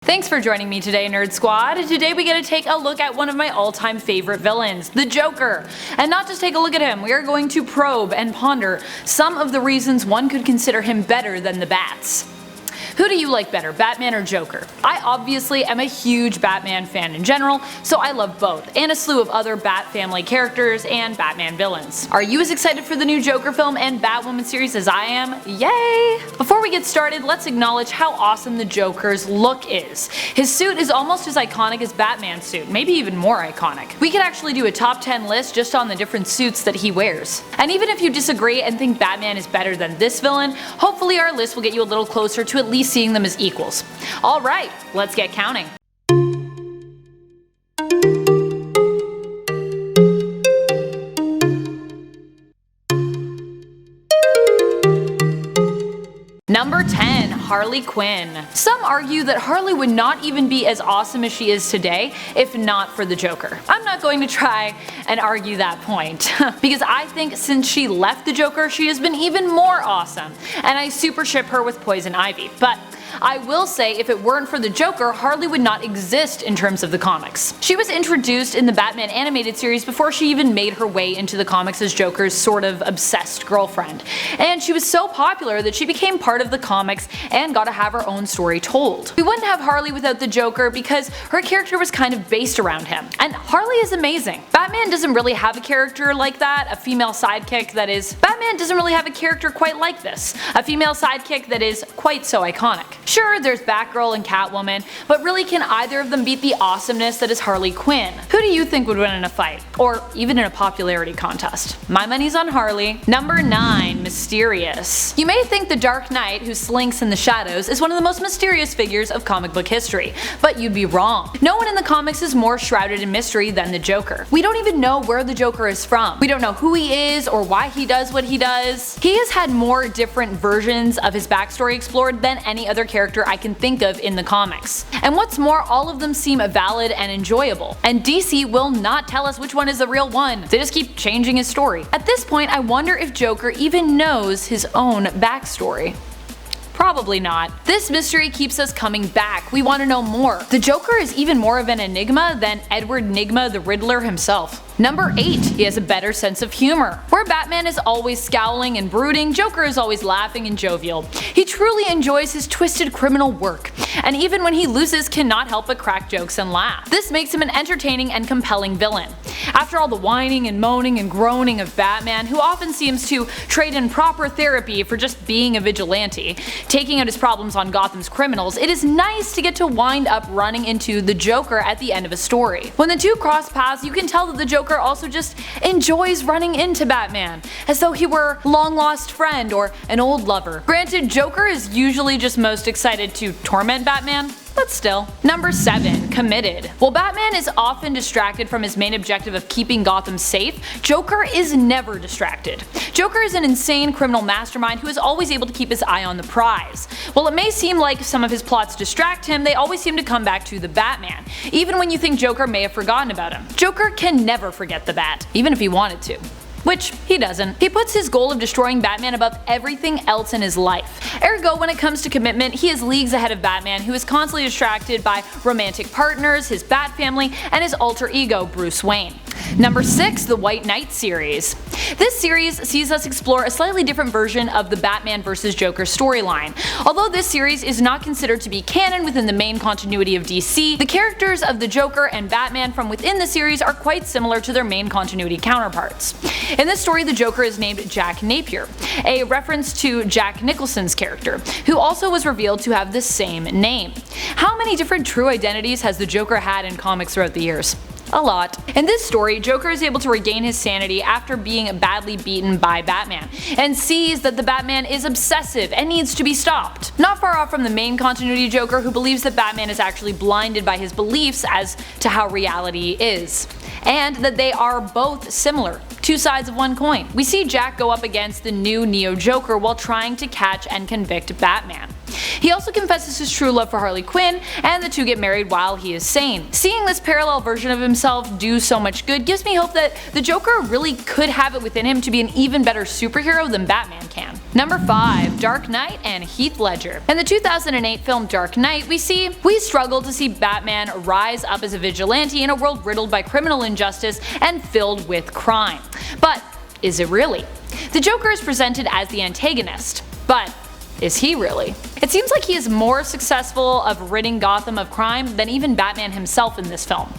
Thanks for joining me today, Nerd Squad. Today we get to take a look at one of my all-time favorite villains, the Joker. And not just take a look at him, we are going to probe and ponder some of the reasons one could consider him better than the Bats. Who do you like better, Batman or Joker? I obviously am a huge Batman fan in general, so I love both, and a slew of other Bat family characters and Batman villains. Are you as excited for the new Joker film and Batwoman series as I am? Yay! Before we get started, let's acknowledge how awesome the Joker's look is. His suit is almost as iconic as Batman's suit, maybe even more iconic. We could actually do a top 10 list just on the different suits that he wears. And even if you disagree and think Batman is better than this villain, hopefully our list will get you a little closer to at least seeing them as equals. Alright, let's get counting. Number 10. Harley Quinn. Some argue that Harley would not even be as awesome as she is today if not for the Joker. I'm not going to try and argue that point, because I think since she left the Joker she has been even more awesome, and I super ship her with Poison Ivy. But I will say if it weren't for the Joker, Harley would not exist in terms of the comics. She was introduced in the Batman animated series before she even made her way into the comics as Joker's sort of obsessed girlfriend, and she was so popular that she became part of the comics and got to have her own story told. We wouldn't have Harley without the Joker because her character was kind of based around him, and Harley is amazing. Batman doesn't really have a character like that, a female sidekick that is. Batman doesn't really have a character quite like this, a female sidekick that is quite so iconic. Sure, there's Batgirl and Catwoman, but really can either of them beat the awesomeness that is Harley Quinn? Who do you think would win in a fight? Or even in a popularity contest? My money's on Harley. Number 9. Mysterious. You may think the Dark Knight, who slinks in the shadows, is one of the most mysterious figures of comic book history, but you'd be wrong. No one in the comics is more shrouded in mystery than the Joker. We don't even know where the Joker is from. We don't know who he is or why he does what he does. He has had more different versions of his backstory explored than any other character I can think of in the comics. And what's more, all of them seem valid and enjoyable. And DC will not tell us which one is the real one. They just keep changing his story. At this point, I wonder if Joker even knows his own backstory. Probably not. This mystery keeps us coming back. We want to know more. The Joker is even more of an enigma than Edward Nygma the Riddler himself. Number 8. He has a better sense of humor. Where Batman is always scowling and brooding, Joker is always laughing and jovial. He truly enjoys his twisted criminal work, and even when he loses cannot help but crack jokes and laugh. This makes him an entertaining and compelling villain. After all the whining and moaning and groaning of Batman, who often seems to trade in proper therapy for just being a vigilante, taking out his problems on Gotham's criminals, it is nice to get to wind up running into the Joker at the end of a story. When the two cross paths, you can tell that the Joker also just enjoys running into Batman, as though he were a long-lost friend or an old lover. Granted, Joker is usually just most excited to torment Batman, but still. Number 7. Committed. While Batman is often distracted from his main objective of keeping Gotham safe, Joker is never distracted. Joker is an insane criminal mastermind who is always able to keep his eye on the prize. While it may seem like some of his plots distract him, they always seem to come back to the Batman, even when you think Joker may have forgotten about him. Joker can never forget the Bat, even if he wanted to. Which he doesn't. He puts his goal of destroying Batman above everything else in his life. Ergo, when it comes to commitment, he is leagues ahead of Batman, who is constantly distracted by romantic partners, his Bat family, and his alter ego, Bruce Wayne. Number 6. The White Knight series. This series sees us explore a slightly different version of the Batman vs. Joker storyline. Although this series is not considered to be canon within the main continuity of DC, the characters of the Joker and Batman from within the series are quite similar to their main continuity counterparts. In this story, the Joker is named Jack Napier, a reference to Jack Nicholson's character, who also was revealed to have the same name. How many different true identities has the Joker had in comics throughout the years? A lot. In this story, Joker is able to regain his sanity after being badly beaten by Batman, and sees that the Batman is obsessive and needs to be stopped. Not far off from the main continuity Joker, who believes that Batman is actually blinded by his beliefs as to how reality is, and that they are both similar. Two sides of one coin. We see Jack go up against the new Neo Joker while trying to catch and convict Batman. He also confesses his true love for Harley Quinn, and the two get married while he is sane. Seeing this parallel version of himself do so much good gives me hope that the Joker really could have it within him to be an even better superhero than Batman can. Number 5. Dark Knight and Heath Ledger. In the 2008 film Dark Knight, we struggle to see Batman rise up as a vigilante in a world riddled by criminal injustice and filled with crime. But is it really? The Joker is presented as the antagonist, but is he really? It seems like he is more successful of ridding Gotham of crime than even Batman himself in this film.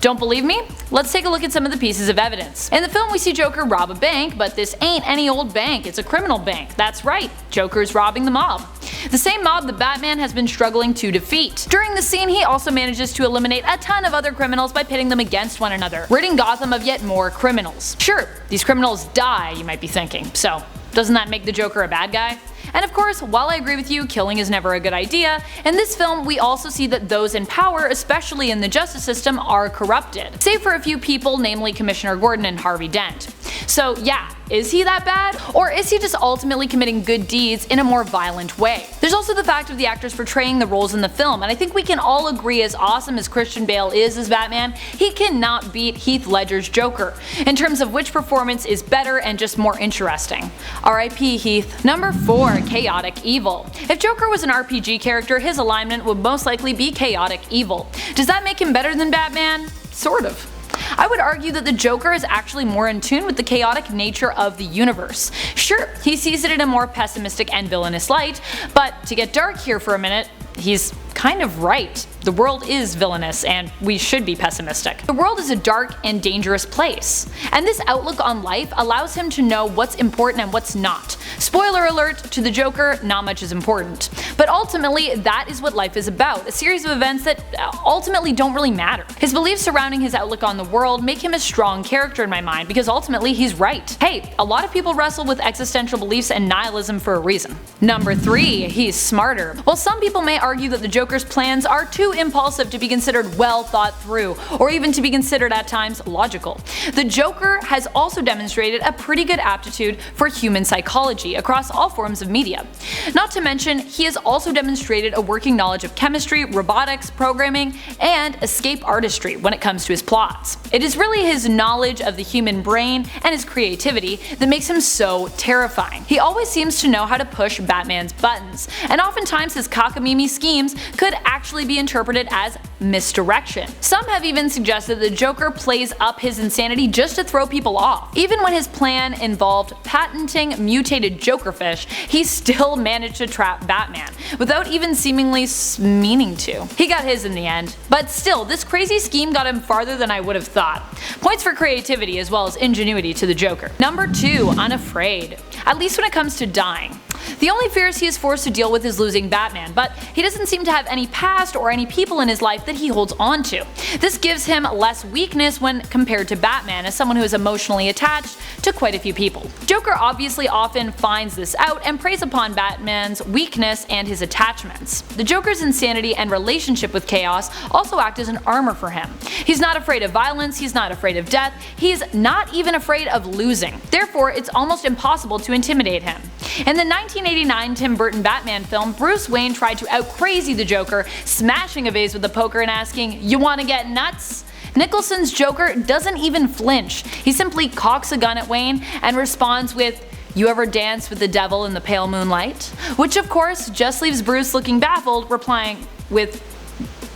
Don't believe me? Let's take a look at some of the pieces of evidence. In the film we see Joker rob a bank, but this ain't any old bank, it's a criminal bank. That's right, Joker's robbing the mob. The same mob that Batman has been struggling to defeat. During the scene he also manages to eliminate a ton of other criminals by pitting them against one another, ridding Gotham of yet more criminals. Sure, these criminals die, you might be thinking, so doesn't that make the Joker a bad guy? And of course, while I agree with you, killing is never a good idea, in this film we also see that those in power, especially in the justice system, are corrupted. Save for a few people, namely Commissioner Gordon and Harvey Dent. So yeah, is he that bad? Or is he just ultimately committing good deeds in a more violent way? There's also the fact of the actors portraying the roles in the film, and I think we can all agree as awesome as Christian Bale is as Batman, he cannot beat Heath Ledger's Joker, in terms of which performance is better and just more interesting. R.I.P. Heath. Number 4. Chaotic Evil. If Joker was an RPG character, his alignment would most likely be chaotic evil. Does that make him better than Batman? Sort of. I would argue that the Joker is actually more in tune with the chaotic nature of the universe. Sure, he sees it in a more pessimistic and villainous light, but to get dark here for a minute, he's kind of right. The world is villainous and we should be pessimistic. The world is a dark and dangerous place, and this outlook on life allows him to know what's important and what's not. Spoiler alert, to the Joker, not much is important. But ultimately, that is what life is about, a series of events that ultimately don't really matter. His beliefs surrounding his outlook on the world make him a strong character in my mind because ultimately he's right. Hey, a lot of people wrestle with existential beliefs and nihilism for a reason. Number 3. He's smarter. While some people may argue that the Joker's plans are too impulsive to be considered well thought through, or even to be considered at times logical, the Joker has also demonstrated a pretty good aptitude for human psychology across all forms of media. Not to mention, he has also demonstrated a working knowledge of chemistry, robotics, programming, and escape artistry when it comes to his plots. It is really his knowledge of the human brain and his creativity that makes him so terrifying. He always seems to know how to push Batman's buttons, and oftentimes his cockamamie schemes could actually be interpreted as misdirection. Some have even suggested the Joker plays up his insanity just to throw people off. Even when his plan involved patenting mutated Jokerfish, he still managed to trap Batman, without even seemingly meaning to. He got his in the end, but still, this crazy scheme got him farther than I would have thought. Points for creativity as well as ingenuity to the Joker. Number 2. Unafraid. At least when it comes to dying. The only fears he is forced to deal with is losing Batman, but he doesn't seem to have any past or any people in his life that he holds on to. This gives him less weakness when compared to Batman, as someone who is emotionally attached to quite a few people. Joker obviously often finds this out and preys upon Batman's weakness and his attachments. The Joker's insanity and relationship with chaos also act as an armor for him. He's not afraid of violence, he's not afraid of death, he's not even afraid of losing. Therefore, it's almost impossible to intimidate him. In the 1989 Tim Burton Batman film, Bruce Wayne tried to out-crazy the Joker, smashing a vase with a poker and asking, "You wanna get nuts?" Nicholson's Joker doesn't even flinch. He simply cocks a gun at Wayne and responds with, "You ever dance with the devil in the pale moonlight?" Which of course just leaves Bruce looking baffled, replying with,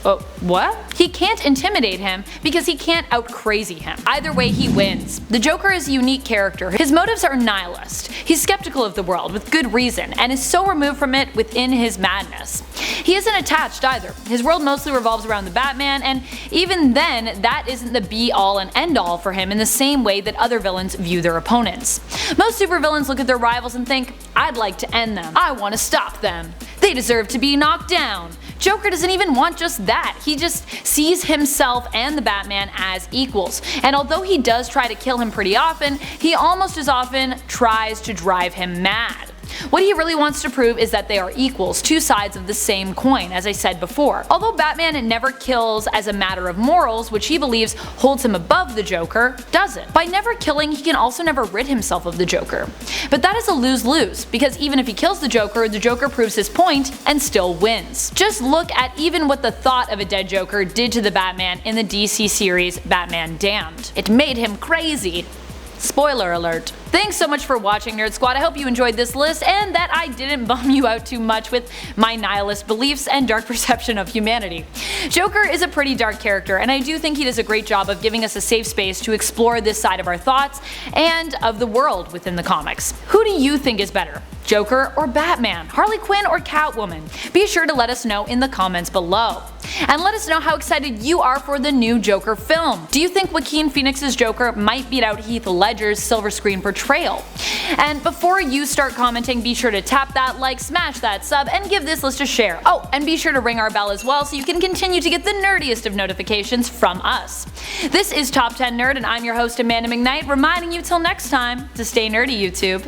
"Oh, what?" He can't intimidate him because he can't out-crazy him. Either way, he wins. The Joker is a unique character. His motives are nihilist. He's skeptical of the world, with good reason, and is so removed from it within his madness. He isn't attached either. His world mostly revolves around the Batman, and even then, that isn't the be-all and end-all for him in the same way that other villains view their opponents. Most supervillains look at their rivals and think, "I'd like to end them. I want to stop them. They deserve to be knocked down." Joker doesn't even want just that. He just sees himself and the Batman as equals, and although he does try to kill him pretty often, he almost as often tries to drive him mad. What he really wants to prove is that they are equals, two sides of the same coin, as I said before. Although Batman never kills as a matter of morals, which he believes holds him above the Joker, doesn't. By never killing, he can also never rid himself of the Joker. But that is a lose-lose, because even if he kills the Joker proves his point and still wins. Just look at even what the thought of a dead Joker did to the Batman in the DC series Batman Damned. It made him crazy. Spoiler alert. Thanks so much for watching, Nerd Squad. I hope you enjoyed this list and that I didn't bum you out too much with my nihilist beliefs and dark perception of humanity. Joker is a pretty dark character, and I do think he does a great job of giving us a safe space to explore this side of our thoughts and of the world within the comics. Who do you think is better? Joker or Batman? Harley Quinn or Catwoman? Be sure to let us know in the comments below. And let us know how excited you are for the new Joker film. Do you think Joaquin Phoenix's Joker might beat out Heath Ledger's silver screen portrayal? And before you start commenting, be sure to tap that like, smash that sub, and give this list a share. Oh, and be sure to ring our bell as well so you can continue to get the nerdiest of notifications from us. This is Top 10 Nerd, and I'm your host Amanda McKnight, reminding you till next time to stay nerdy, YouTube.